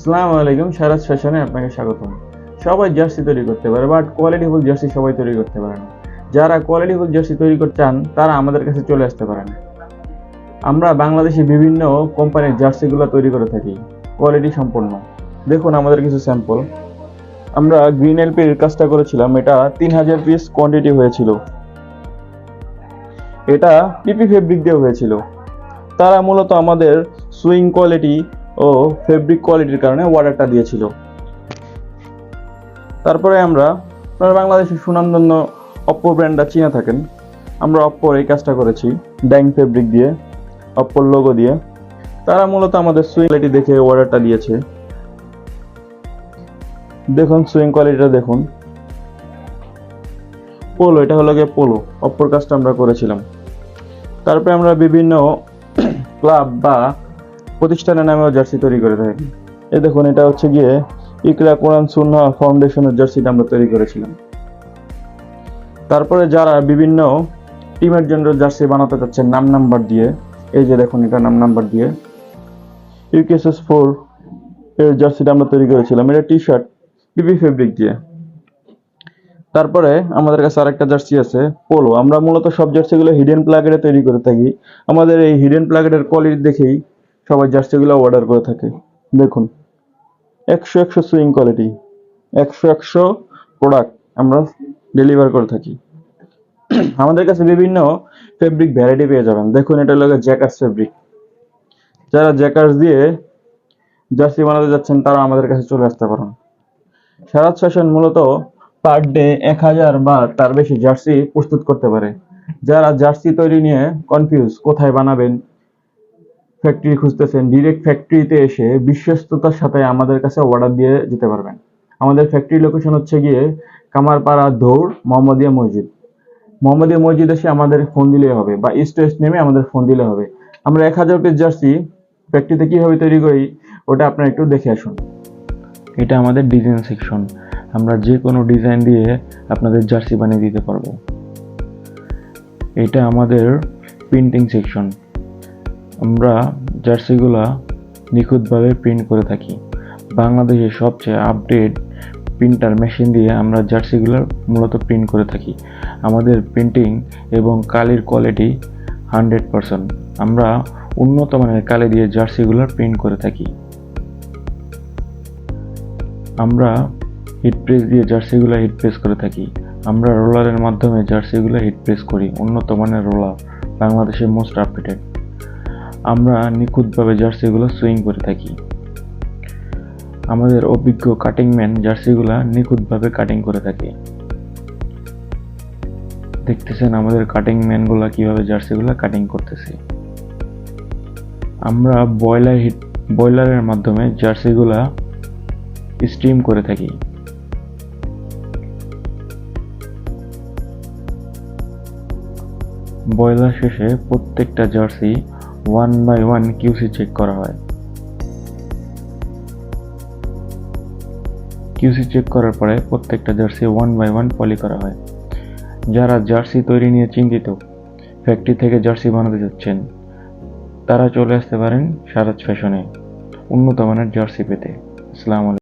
আসসালামু আলাইকুম, শারাজ ফ্যাশনে আপনাকে স্বাগতম। সবাই জার্সি তৈরি করতে পারে, বাট কোয়ালিটিফুল জার্সি সবাই তৈরি করতে পারে না। যারা কোয়ালিটিফুল জার্সি তৈরি করতে চান তারা আমাদের কাছে চলে আসতে পারেন। আমরা বাংলাদেশে বিভিন্ন কোম্পানির জার্সিগুলো তৈরি করে থাকি, কোয়ালিটি সম্পন্ন। দেখুন আমাদের কিছু স্যাম্পল। আমরা গ্রিন এলপির কাজটা করেছিলাম, এটা 3000 পিস কোয়ান্টিটি হয়েছিল। এটা পিপি ফেব্রিক দিয়ে হয়েছিল। তারা মূলত আমাদের সুইং কোয়ালিটি ও ফেব্রিক কোয়ালিটির কারণে অর্ডারটা দিয়েছিল। তারপরে আপনারা বাংলাদেশের সুনামধন্য অপ্পো ব্র্যান্ডটা চিনে থাকেন। আমরা অপ্পোর এই কাজটা করেছি ড্যাং ফেব্রিক দিয়ে, অপ্পোর লোগো দিয়ে। তারা মূলত আমাদের সুইং কোয়ালিটি দেখে অর্ডারটা দিয়েছে। দেখুন সুইং কোয়ালিটিটা দেখুন। পোলো, এটা হলো গিয়ে পোলো, অপ্পোর কাজটা আমরা করেছিলাম। তারপরে আমরা বিভিন্ন ক্লাব বা প্রতিষ্ঠানের নামেও জার্সি তৈরি করে থাকি। এই দেখুন, এটা হচ্ছে গিয়ে ইকরা কোরআন সুন্নাহ ফাউন্ডেশনের জার্সিটা আমরা তৈরি করেছিলাম। তারপরে যারা বিভিন্ন টিমের জন্য জার্সি বানাতে চাচ্ছেন নাম নাম্বার দিয়ে, এই যে দেখুন এটা নাম নাম্বার দিয়ে ইউকেএসএস 4 এর জার্সিটা আমরা তৈরি করেছিলাম। এটা টি শার্ট পিপি ফেব্রিক দিয়ে। তারপরে আমাদের কাছে আরেকটা জার্সি আছে পোলো। আমরা মূলত সব জার্সিগুলো হিডেন প্লাকেটে তৈরি করে থাকি। আমাদের এই হিডেন প্লাকেটের কোয়ালিটি দেখেই সবাই জার্সিগুলো অর্ডার করে থাকে। দেখুন 100 সুইং কোয়ালিটি, 100 প্রোডাক্ট আমরা ডেলিভার করে থাকি। আমাদের কাছে বিভিন্ন ফেব্রিক ভ্যারাইটি পেয়ে যাবেন। দেখুন এটা হলো জ্যাকার্স ফেব্রিক। যারা জ্যাকার্স দিয়ে জার্সি বানাতে যাচ্ছেন তারা আমাদের কাছে চলে আসতে পারেন। শারাজ ফ্যাশন মূলত পার ডে 1000 বা তার বেশি জার্সি প্রস্তুত করতে পারে। যারা জার্সি তৈরি নিয়ে কনফিউজ, কোথায় বানাবেন, ফ্যাক্টরি খুঁজতেছেন, ডিরেক্ট ফ্যাক্টরিতে এসে বিশ্বস্ততার সাথে আমাদের কাছে অর্ডার দিয়ে যেতে পারবেন। আমাদের ফ্যাক্টরি লোকেশন হচ্ছে গিয়ে কামারপাড়া দৌড় মোহাম্মদিয়া মসজিদ। মোহাম্মদিয়া মসজিদ এসে আমাদের ফোন দিলে হবে, বা ইস্ট ওয়েস্ট নেমে আমাদের ফোন দিলে হবে। আমরা 1000 পিস জার্সি ফ্যাক্টরিতে কিভাবে তৈরি করি ওটা আপনারা একটু দেখে আসুন। এটা আমাদের ডিজাইন সেকশন। আমরা যে কোনো ডিজাইন দিয়ে আপনাদের জার্সি বানিয়ে দিতে পারবো। এটা আমাদের প্রিন্টিং সেকশন। আমরা জার্সিগুলা নিখুঁতভাবে প্রিন্ট করে থাকি। বাংলাদেশের সবচেয়ে আপডেট প্রিন্টার মেশিন দিয়ে আমরা জার্সিগুলো মূলত প্রিন্ট করে থাকি। আমাদের প্রিন্টিং এবং কালির কোয়ালিটি 100%। আমরা উন্নত মানের কালি দিয়ে জার্সিগুলো প্রিন্ট করে থাকি। আমরা হিট প্রেস দিয়ে জার্সিগুলো হিট প্রেস করে থাকি। আমরা রোলারের মাধ্যমে জার্সিগুলো হিট প্রেস করি, উন্নত মানের রোলার, বাংলাদেশের মোস্ট আপডেটেড। আমরা নিখুঁতভাবে জার্সিগুলো সুইং করে থাকি। আমাদের অভিজ্ঞ কাটিং ম্যান জার্সিগুলো নিখুঁতভাবে কাটিং করে থাকে। দেখতেছেন আমাদের কাটিং ম্যানগুলো কিভাবে জার্সিগুলো কাটিং করতেছে। আমরা বয়লারের মাধ্যমে জার্সিগুলা স্টিম করে থাকি। বয়লার শেষে প্রত্যেকটা জার্সি 1 by 1 কিউসি চেক করা হয়। কিউসি চেক করার পরে প্রত্যেকটা জার্সি 1 by 1 পলি করা হয়। যারা জার্সি তৈরি নিয়ে চিন্তিত, ফ্যাক্টরি থেকে জার্সি বানাতে যাচ্ছেন, তারা চলে আসতে পারেন শারাজ ফ্যাশনে উন্নত মানের জার্সি পেতে। আসসালামু আলাইকুম।